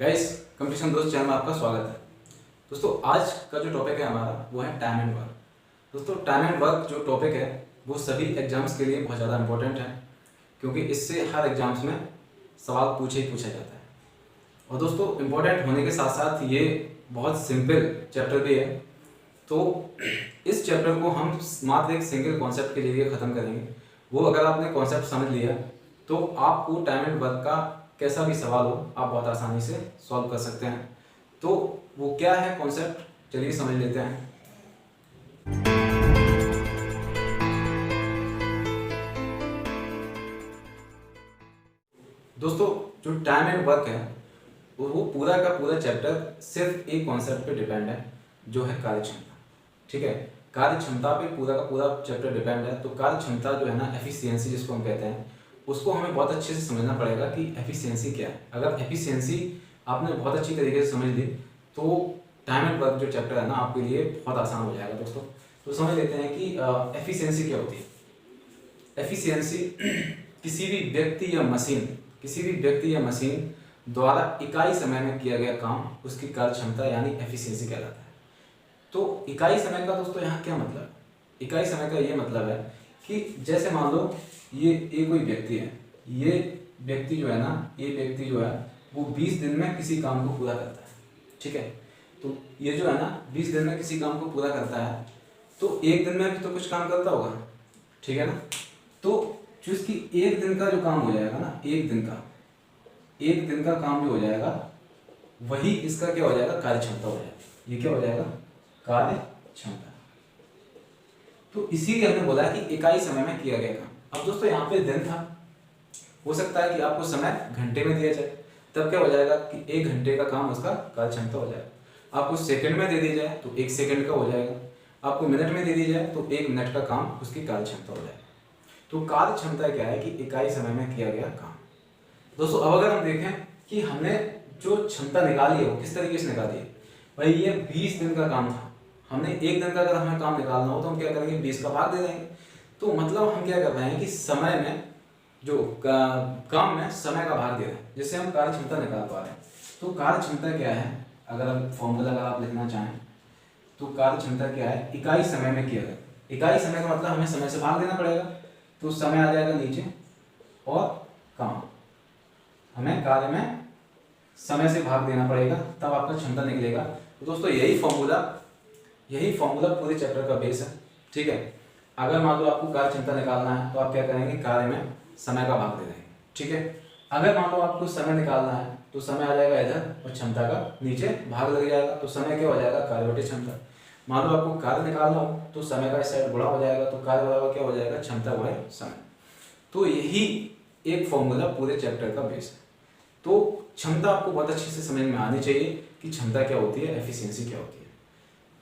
Guys, competition दोस्त channel में आपका स्वागत है। दोस्तों, आज का जो टॉपिक है हमारा वो है टाइम एंड वर्क। दोस्तों, टाइम एंड वर्क जो टॉपिक है वो सभी एग्जाम्स के लिए बहुत ज़्यादा इंपॉर्टेंट है, क्योंकि इससे हर एग्जाम्स में सवाल पूछा जाता है। और दोस्तों, इम्पोर्टेंट होने के साथ साथ ये बहुत सिंपल चैप्टर भी है। तो इस चैप्टर को हम मात्र एक सिंगल कॉन्सेप्ट के जरिए ख़त्म करेंगे। वो अगर आपने कॉन्सेप्ट समझ लिया तो आपको टाइम एंड वर्क का कैसा भी सवाल हो आप बहुत आसानी से सॉल्व कर सकते हैं। तो वो क्या है कॉन्सेप्ट, चलिए समझ लेते हैं। दोस्तों, जो टाइम एंड वर्क है वो पूरा का पूरा चैप्टर सिर्फ एक कॉन्सेप्ट पे डिपेंड है, जो है कार्य क्षमता। ठीक है, कार्य क्षमता पे पूरा का पूरा चैप्टर डिपेंड है। तो कार्य क्षमता जो है ना, एफिशिएंसी जिसको हम कहते हैं, उसको हमें बहुत अच्छे से समझना पड़ेगा कि एफिशिएंसी क्या है। अगर एफिशिएंसी आपने बहुत अच्छी तरीके से समझ ली तो टाइम एंड वर्क जो चैप्टर है ना आपके लिए बहुत आसान हो जाएगा। दोस्तों, तो समझ लेते हैं कि एफिशिएंसी क्या होती है। एफिशिएंसी किसी भी व्यक्ति या मशीन द्वारा इकाई समय में किया गया काम, उसकी कार्य क्षमता यानी एफिशिएंसी कहलाता है। तो इकाई समय का दोस्तों यहाँ क्या मतलब है? इकाई समय का ये मतलब है कि जैसे मान लो ये कोई व्यक्ति है, ये व्यक्ति जो है वो 20 दिन में किसी काम को पूरा करता है। ठीक है, तो ये जो है ना 20 दिन में किसी काम को पूरा करता है, तो एक दिन में भी तो कुछ काम करता होगा। ठीक है ना, तो जो इसकी एक दिन का जो काम हो जाएगा ना, एक दिन का काम जो हो जाएगा वही इसका क्या हो जाएगा, कार्य क्षमता हो जाएगा। ये क्या हो जाएगा, कार्य क्षमता। तो इसीलिए हमने बोला कि इकाई समय में किया गया काम। अब दोस्तों यहाँ पे दिन था, हो सकता है कि आपको समय घंटे में दिया जाए, तब क्या हो जाएगा कि 1 घंटे का काम उसका कार्य क्षमता हो जाएगा। आपको सेकंड में दे दी जाए तो 1 सेकंड का हो जाएगा। आपको मिनट में दे दी जाए तो 1 मिनट का काम उसकी कार्य क्षमता हो जाएगा। तो कार्य क्षमता क्या है कि इकाई समय में किया गया काम। दोस्तों, अब अगर हम देखें कि हमने जो क्षमता निकाली है वो किस तरीके से निकाली है। भाई ये 20 दिन का काम था, हमने 1 दिन का अगर हमें काम निकालना हो तो हम क्या करेंगे, 20 का भाग दे देंगे। तो मतलब हम क्या कर रहे हैं कि समय में जो काम में समय का भाग दे रहे हैं, जिससे हम कार्य क्षमता निकाल पा रहे हैं। तो कार्य क्षमता क्या है, अगर फॉर्मूला अगर आप लिखना चाहें तो कार्य क्षमता क्या है, इकाई समय में किया गया। इकाई समय का मतलब हमें समय से भाग देना पड़ेगा, तो समय आ जाएगा नीचे और काम, हमें कार्य में समय से भाग देना पड़ेगा, तब आपका क्षमता निकलेगा। तो दोस्तों यही फॉर्मूला पूरे चैप्टर का बेस है। ठीक है, अगर मान लो आपको कार्य क्षमता निकालना है तो आप क्या करेंगे, कार्य में समय का भाग दे देंगे। ठीक है, अगर मान लो आपको समय निकालना है तो समय आ जाएगा इधर और क्षमता का नीचे भाग लग जाएगा, तो समय क्या हो जाएगा, कार्य बटे क्षमता। मान लो आपको कार्य निकालना हो तो समय का इस साइड गुणा हो जाएगा, तो कार्य बराबर क्या हो जाएगा, क्षमता गुणे समय। तो यही एक फॉर्मूला पूरे चैप्टर का बेस है। तो क्षमता आपको बहुत अच्छे से समझ में आनी चाहिए कि क्षमता क्या होती है, एफिशिएंसी क्या होती है।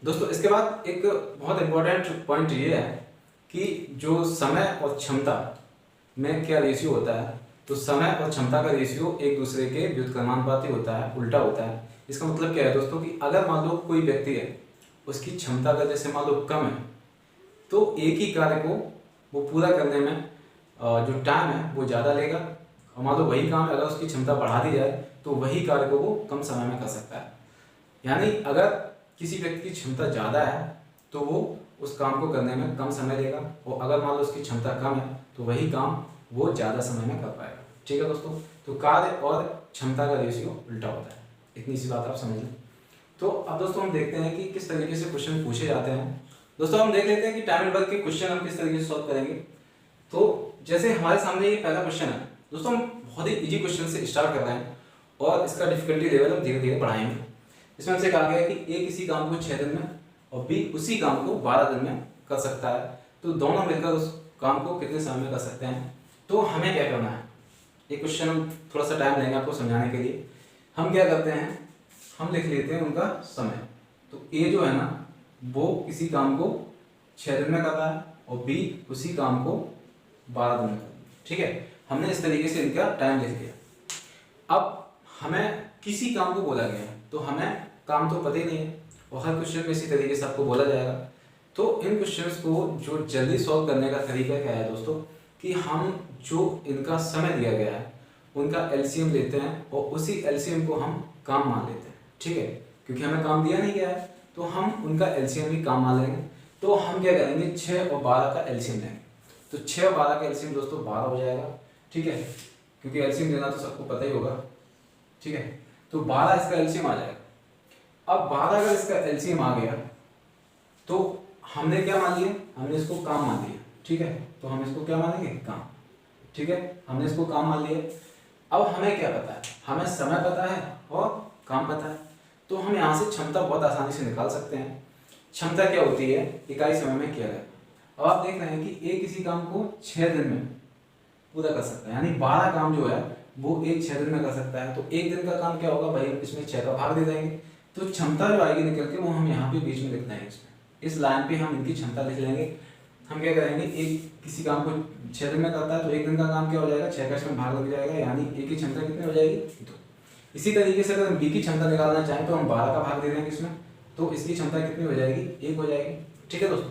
दोस्तों, इसके बाद एक बहुत इंपॉर्टेंट पॉइंट ये है कि जो समय और क्षमता में क्या रेशियो होता है। तो समय और क्षमता का रेशियो एक दूसरे के व्युत्क्रमानुपाती होता है, उल्टा होता है। इसका मतलब क्या है दोस्तों कि अगर मान लो कोई व्यक्ति है, उसकी क्षमता का जैसे मान लो कम है, तो एक ही कार्य को वो पूरा करने में जो टाइम है वो ज़्यादा लेगा। और मान लो वही काम अगर उसकी क्षमता बढ़ा दी जाए तो वही कार्य को वो कम समय में कर सकता है। यानी अगर किसी व्यक्ति की क्षमता ज़्यादा है तो वो उस काम को करने में कम समय लेगा, और अगर मान लो उसकी क्षमता कम है तो वही काम वो ज़्यादा समय में कर पाएगा। ठीक है दोस्तों, तो कार्य और क्षमता का रेशियो उल्टा होता है, इतनी सी बात आप समझ लें। तो अब दोस्तों हम देखते हैं कि किस तरीके से क्वेश्चन पूछे जाते हैं। दोस्तों, हम देख लेते हैं कि टाइम एंड वर्क के क्वेश्चन हम किस तरीके से सॉल्व करेंगे। तो जैसे हमारे सामने ये पहला क्वेश्चन है दोस्तों, हम बहुत ही इजी क्वेश्चन से स्टार्ट कर रहे हैं और इसका डिफिकल्टी लेवल हम धीरे धीरे बढ़ाएंगे। इसमें हमसे कहा गया है कि ए किसी काम को 6 दिन में और बी उसी काम को 12 दिन में कर सकता है, तो दोनों मिलकर उस काम को कितने समय में कर सकते हैं। तो हमें क्या करना है, ये क्वेश्चन हम थोड़ा सा टाइम लेंगे आपको समझाने के लिए। हम क्या करते हैं, हम लिख लेते हैं उनका समय। तो ए जो है ना वो किसी काम को 6 दिन में करता है और बी उसी काम को 12 दिन में करता है। ठीक है, हमने इस तरीके से इनका टाइम लिख दिया। अब हमें किसी काम को बोला गया है तो हमें काम तो पता ही नहीं है, और हर क्वेश्चन में इसी तरीके से आपको बोला जाएगा। तो इन क्वेश्चंस को जो जल्दी सॉल्व करने का तरीका क्या है दोस्तों, कि हम जो इनका समय दिया गया है उनका एलसीएम लेते हैं और उसी एलसीएम को हम काम मान लेते हैं, ठीक है, क्योंकि हमें काम दिया नहीं गया है तो हम उनका एलसीएम भी काम मान लेंगे। तो हम क्या करेंगे, 6 और 12 का एलसीएम लेंगे। तो 6 और 12 का एलसीएम दोस्तों 12 हो जाएगा, ठीक है, क्योंकि एलसीएम लेना तो सबको पता ही होगा, ठीक है। तो 12 इसका एलसीएम आ जाएगा। अब 12 अगर इसका एलसीएम आ गया तो हमने क्या मान लिया, हमने इसको काम मान लिया, ठीक है। तो हम इसको क्या मानेंगे, काम, ठीक है, हमने इसको काम मान लिया। अब हमें क्या पता है, हमें समय पता है और काम पता है, तो हम यहाँ से क्षमता बहुत आसानी से निकाल सकते हैं। क्षमता क्या होती है, इकाई समय में किया जाएगा। अब आप देख रहे हैं कि एक किसी काम को 6 दिन में पूरा कर सकता है, यानी 12 काम जो है वो एक 6 दिन में कर सकता है। तो एक दिन का काम क्या होगा भाई, इसमें 6 का भाग दे देंगे। तो क्षमता जो आएगी निकल के वो हम यहाँ पे बीच में लिख देंगे, इसमें इस लाइन पे हम इनकी क्षमता लिख लेंगे। हम क्या करेंगे, एक किसी काम को 6 दिन में करता है तो एक दिन का काम क्या हो जाएगा, 6 का इसमें भाग लग जाएगा, यानी ए की क्षमता कितनी हो जाएगी, 2। इसी तरीके से अगर हम बी की क्षमता निकालना चाहें तो हम 12 का भाग दे देंगे इसमें, तो इसकी क्षमता कितनी हो जाएगी, 1 हो जाएगी, ठीक है दोस्तों।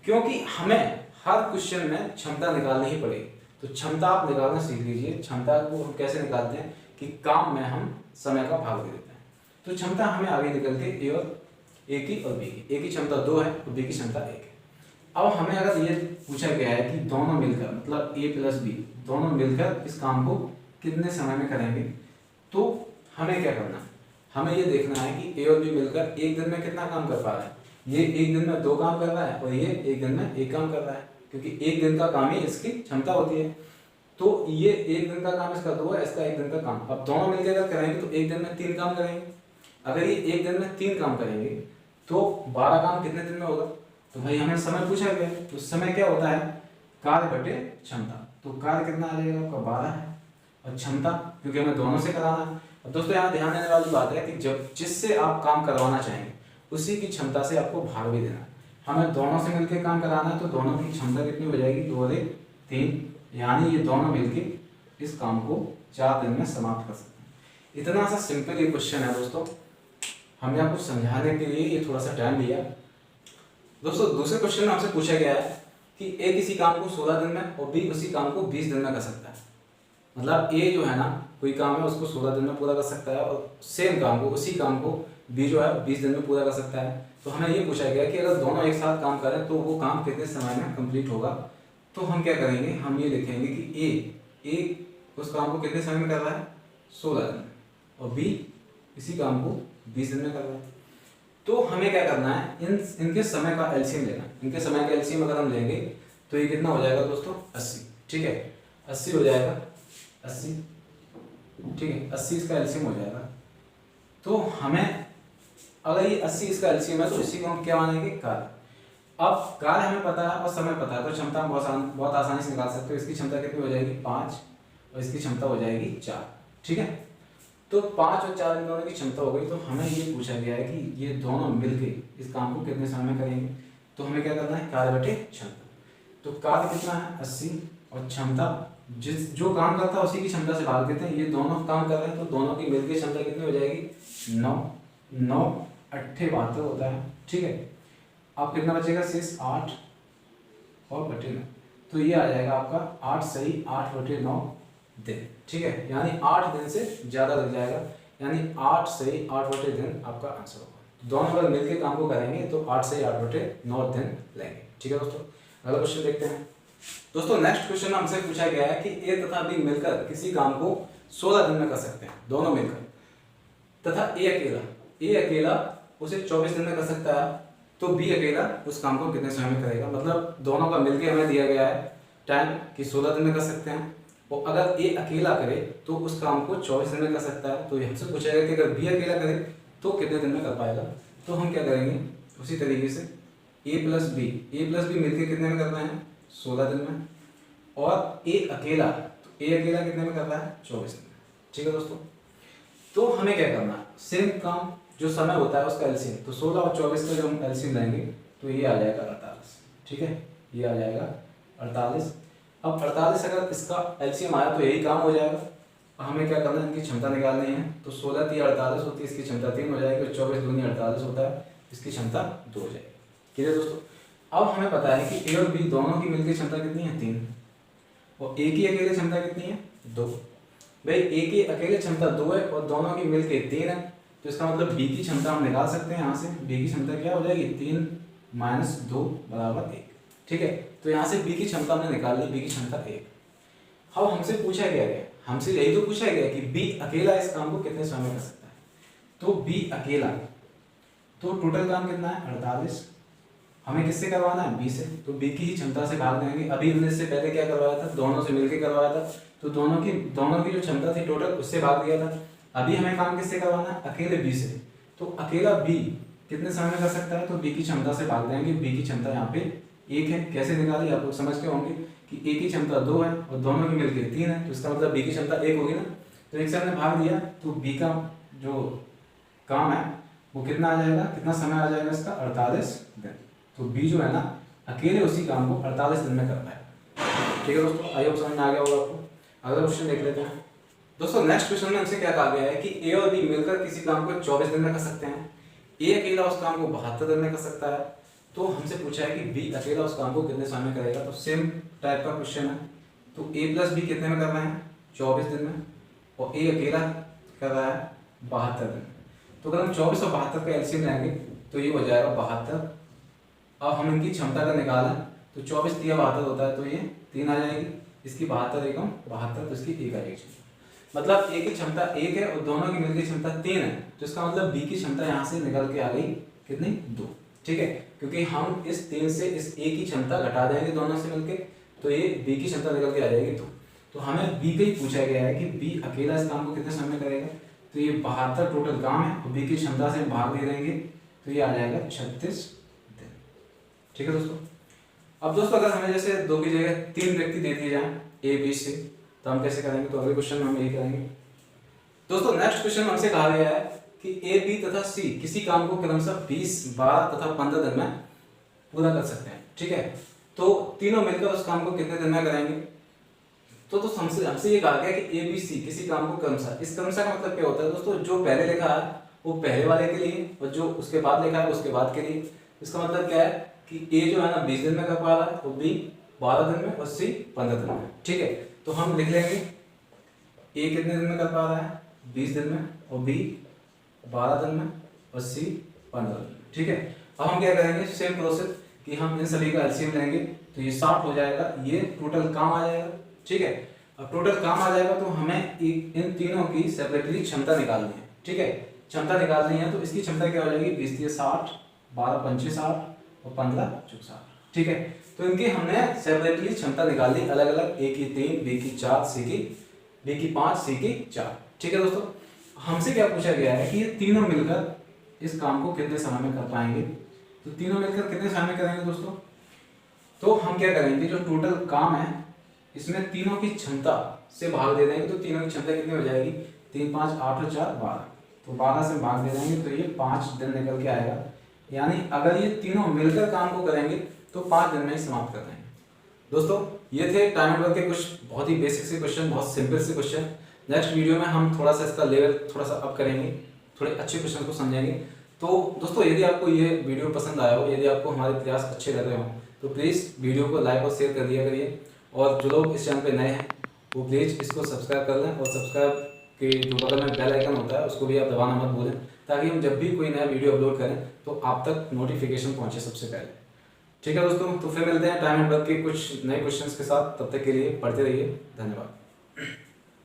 क्योंकि हमें हर क्वेश्चन में क्षमता निकालनी ही पड़ेगी, तो क्षमता आप निकालना सीख लीजिए। क्षमता को हम कैसे निकालते हैं कि काम में हम समय का भाग दे देते हैं। तो क्षमता हमें आगे निकल के ए की और बी की, ए की क्षमता 2 है और बी की क्षमता 1 है। अब हमें अगर ये पूछा गया है कि दोनों मिलकर, मतलब ए प्लस बी दोनों मिलकर इस काम को कितने समय में करेंगे, तो हमें क्या करना है, हमें ये देखना है कि ए और बी मिलकर एक दिन में कितना काम कर पा रहा है। ये एक दिन में 2 काम कर रहा है और ये एक दिन में 1 काम कर रहा है, क्योंकि एक दिन का काम ही इसकी क्षमता होती है। तो ये एक दिन का काम इसका 2 है, इसका एक दिन का काम। अब दोनों मिलकर अगर करेंगे तो एक दिन में 3 काम करेंगे। अगर ये एक दिन में 3 काम करेंगे तो 12 काम कितने दिन में होगा, तो भाई हमें समय पूछा गया है, तो समय क्या होता है, कार्य बटे क्षमता। तो कार्य कितना आ जाएगा आपका, 12 है, और क्षमता क्योंकि हमें दोनों से कराना है। और दोस्तों यहाँ ध्यान देने वाली बात है कि जब जिससे आप काम करवाना चाहेंगे उसी की क्षमता से आपको भाग भी देना है। हमें दोनों से मिलकर काम कराना है तो दोनों की क्षमता कितनी हो जाएगी, 2 और 1 3, यानी ये दोनों मिलकर इस काम को 4 दिन में समाप्त कर सकते हैं। इतना सा सिंपल ये क्वेश्चन है दोस्तों, हमने आपको समझाने के लिए ये थोड़ा सा टाइम लिया। दोस्तों दूसरे क्वेश्चन में आपसे पूछा गया है कि ए किसी काम को 16 दिन में और बी उसी काम को 20 दिन में कर सकता है। मतलब ए जो है ना, कोई काम है उसको 16 दिन में पूरा कर सकता है और सेम काम को, उसी काम को बी जो है 20 दिन में पूरा कर सकता है। तो हमें ये पूछा गया कि अगर दोनों एक साथ काम करें तो वो काम कितने समय में कंप्लीट होगा। तो हम क्या करेंगे, हम ये लिखेंगे कि ए उस काम को कितने समय में कर रहा है, 16 दिन, और बी इसी काम को 20 दिन में कर रहा है। तो हमें क्या करना है, इनके समय का एलसीएम लेना। इनके समय का एलसीएम अगर हम लेंगे तो ये कितना हो जाएगा दोस्तों, 80, ठीक है, 80 हो जाएगा, 80, ठीक है, 80 इसका एलसीएम हो जाएगा। तो हमें अगर ये 80 इसका एलसीएम है तो इसी को हम क्या मानेंगे, कार्य। अब कार्य हमें पता है और समय पता है, तो क्षमता हम बहुत आसानी से निकाल सकते हो। इसकी क्षमता कितनी हो जाएगी, 5, और इसकी क्षमता हो जाएगी 4, ठीक है। तो 5 और 4 इन दोनों की क्षमता हो गई। तो हमें ये पूछा गया है कि ये दोनों मिलके इस काम को कितने समय में करेंगे। तो हमें क्या करना है, कार्य बटे क्षमता। तो कार्य कितना है, 80, और क्षमता जो काम करता है उसी की क्षमता से भाग देते हैं। ये दोनों काम कर रहे हैं तो दोनों की मिलकर क्षमता कितनी हो जाएगी, 9, 9 8 72 होता है, ठीक है। अब कितना बचेगा, शेष 8 और बटे 9, तो ये आ जाएगा आपका 8 सही 8 बटे 9 दिन, ठीक है, यानी 8 दिन से ज़्यादा लग जाएगा, यानी 8 सही 8 बटे दिन आपका आंसर होगा। दोनों अगर मिलकर काम को करेंगे तो 8 सही 8 बटे 9 दिन लेंगे, ठीक है दोस्तों। अगला क्वेश्चन देखते हैं दोस्तों। नेक्स्ट क्वेश्चन हमसे पूछा गया है कि ए तथा बी मिलकर किसी काम को 16 दिन में कर सकते हैं, दोनों मिलकर, तथा ए अकेला उसे 24 दिन में कर सकता है। तो बी अकेला उस काम को कितने समय में करेगा। मतलब दोनों का मिलकर हमें दिया गया है टाइम कि 16 दिन में कर सकते हैं, और अगर ए अकेला करे तो उस काम को 24 दिन में कर सकता है। तो हमसे पूछेगा कि अगर बी अकेला करे तो कितने दिन में कर पाएगा। तो हम क्या करेंगे, उसी तरीके से ए प्लस बी मिलकर कितने में करना है, 16 दिन में, और ए अकेला कितने में कर रहा है, 24 दिन में, ठीक है दोस्तों। तो हमें क्या करना है, सेम काम जो समय होता है उसका एलसीएम, तो 16 और 24 का जो हम एलसीएम लेंगे तो ये आ जाएगा 48, ठीक है, ये आ जाएगा 48। अब 48 अगर इसका एलसीएम आया तो यही काम हो जाएगा। हमें क्या करना है, इनकी क्षमता निकालनी है। तो 16 3 48 होती है, इसकी क्षमता 3 हो जाएगी, और 24 दूनी 48 होता है, इसकी क्षमता 2 हो जाएगी, ठीक है दोस्तों। अब हमें पता है कि ए और बी दोनों की मिलकर क्षमता कितनी है, 3, और ए की अकेले क्षमता कितनी है, 2। भाई ए की अकेले क्षमता 2 है और दोनों की मिलके 3 है, तो इसका मतलब बी की क्षमता हम निकाल सकते हैं यहाँ से। बी की क्षमता क्या हो जाएगी, 3 - 2 = 1। ठीक है, तो यहाँ से बी की क्षमता हमने निकाल ली, बी की क्षमता 1। अब हमसे पूछा गया है, हमसे यही तो पूछा गया कि बी अकेला इस काम को कितने समय में कर सकता है। तो बी अकेला, तो टोटल काम कितना है, 48। हमें किससे करवाना है, बी से, तो बी की ही क्षमता से भाग देंगे। अभी हमने इससे पहले क्या करवाया था, दोनों से मिलकर करवाया था, तो दोनों की जो क्षमता थी टोटल, उससे भाग दिया था। अभी हमें काम किससे करवाना है, अकेले बी से। तो अकेला बी कितने समय में कर सकता है, तो बी की क्षमता से भाग देंगे। बी की क्षमता यहाँ पे 1 है। कैसे निकाली आप लोग समझते होंगे कि ए की क्षमता 2 है और दोनों की मिलकर 3 है, तो इसका मतलब बी की क्षमता 1 होगी ना। तो 1 से हमने भाग दिया, तो बी का जो काम है वो कितना आ जाएगा, कितना समय आ जाएगा इसका, 48 दिन। तो बी जो है ना अकेले उसी काम को 48 दिन में कर पाएगा। ठीक है दोस्तों, आई होप समझ में आ गया होगा आपको। अगला क्वेश्चन देख लेते हैं दोस्तों। नेक्स्ट क्वेश्चन में हमसे क्या कहा गया है कि ए और बी मिलकर किसी काम को 24 दिन में कर सकते हैं। ए अकेला उस काम को 72 दिन में कर सकता है। तो हमसे पूछा है कि बी अकेला उस काम को कितने समय में करेगा। तो सेम टाइप का क्वेश्चन है। तो ए प्लस बी कितने में कर रहे हैं, 24 दिन में, और ए अकेला कर रहा है 72 दिन। तो अगर हम 24 और 72 का एलसीएम लेंगे तो ये हो जाएगा 72। अब हम इनकी क्षमता का निकालें तो 24 × 72 होता है, तो ये 3 आ जाएगी। इसकी 72 एकम 72, तो इसकी 1 आ जाएगी। मतलब ए की क्षमता 1 है और दोनों की मिलकर क्षमता 3 है, तो इसका मतलब बी की क्षमता यहाँ से निकल के आ गई कितनी, 2। ठीक है, क्योंकि हम इस 3 से इस ए की क्षमता घटा देंगे दोनों से मिलके, तो ये बी की क्षमता निकल के आ जाएगी 2। तो हमें बी का ही पूछा गया है कि बी अकेला इस काम को कितने समय में करेगा। तो ये 72 टोटल काम है और बी की क्षमता से भाग दे देंगे, तो ये आ जाएगा 36 दिन। ठीक है दोस्तों। अब दोस्तों अगर हमें जैसे 2 की जगह 3 व्यक्ति दे दिए जाए ए बी से, तो हम कैसे करेंगे, तो अगले क्वेश्चन में हम यही करेंगे दोस्तों। नेक्स्ट क्वेश्चन हमसे कहा गया है कि ए बी तथा सी किसी काम को क्रमशः 20, 12 तथा 15 दिन में पूरा कर सकते हैं। ठीक है, तो तीनों मिलकर उस काम को कितने दिन में करेंगे। तो हमसे ये कहा गया कि ए बी सी किसी काम को क्रमशः, इस क्रमशः का मतलब क्या होता है दोस्तों, जो पहले लिखा है वो पहले वाले के लिए और जो उसके बाद लिखा है उसके बाद के लिए। इसका मतलब क्या है कि ए जो है ना 20 दिन में कर पा रहा है और बी 12 दिन में और सी 15 दिन में। ठीक है, तो हम लिख लेंगे ए कितने दिन में कर पा रहा है, 20 दिन में, और बी 12 दिन में और सी 15 दिन में। ठीक है, अब हम क्या करेंगे, सेम प्रोसेस कि हम इन सभी का एलसीएम लेंगे, तो ये 60 हो जाएगा, ये टोटल काम आ जाएगा। ठीक है, अब टोटल काम आ जाएगा तो हमें इन तीनों की सेपरेटली क्षमता निकालनी है। ठीक है, क्षमता निकालनी है, तो इसकी क्षमता क्या हो जाएगी, 20 × 60, 12 × 5 = 60 और 15 × 4 = 60। ठीक है, तो इनकी हमने सेपरेटली क्षमता निकाल ली अलग अलग, ए की 3, बी की 4, बी की 5, सी की 4। ठीक है दोस्तों, हमसे क्या पूछा गया है कि ये तीनों मिलकर इस काम को कितने समय में कर पाएंगे। तो तीनों मिलकर कितने समय में करेंगे दोस्तों, तो हम क्या करेंगे, जो टोटल काम है इसमें तीनों की क्षमता से भाग दे देंगे। तो तीनों की क्षमता कितनी हो जाएगी, 3, 5, 8 और 4 12, तो 12 से भाग दे देंगे, तो ये 5 दिन निकल के आएगा। यानी अगर ये तीनों मिलकर काम को करेंगे तो 5 दिन में ही समाप्त कर देंगे। दोस्तों ये थे टाइम एंड वर्क के कुछ बहुत ही बेसिक से क्वेश्चन, बहुत सिंपल से क्वेश्चन। नेक्स्ट वीडियो में हम थोड़ा सा इसका लेवल थोड़ा सा अप करेंगे, थोड़े अच्छे क्वेश्चन को समझेंगे। तो दोस्तों यदि आपको ये वीडियो पसंद आया हो, यदि आपको हमारे प्रयास अच्छे लग रहे हो, तो प्लीज़ वीडियो को लाइक और शेयर कर दिया करिए। और जो लोग इस चैनल पे नए हैं वो प्लीज़ इसको सब्सक्राइब कर लें, और सब्सक्राइब के जो बगल में बेल आइकन होता है उसको भी आप दबाना मत भूलें, ताकि हम जब भी कोई नया वीडियो अपलोड करें तो आप तक नोटिफिकेशन पहुंचे सबसे पहले। ठीक है दोस्तों, तो फिर मिलते हैं टाइम एंड वर्क के कुछ नए क्वेश्चंस के साथ। तब तक के लिए पढ़ते रहिए। धन्यवाद।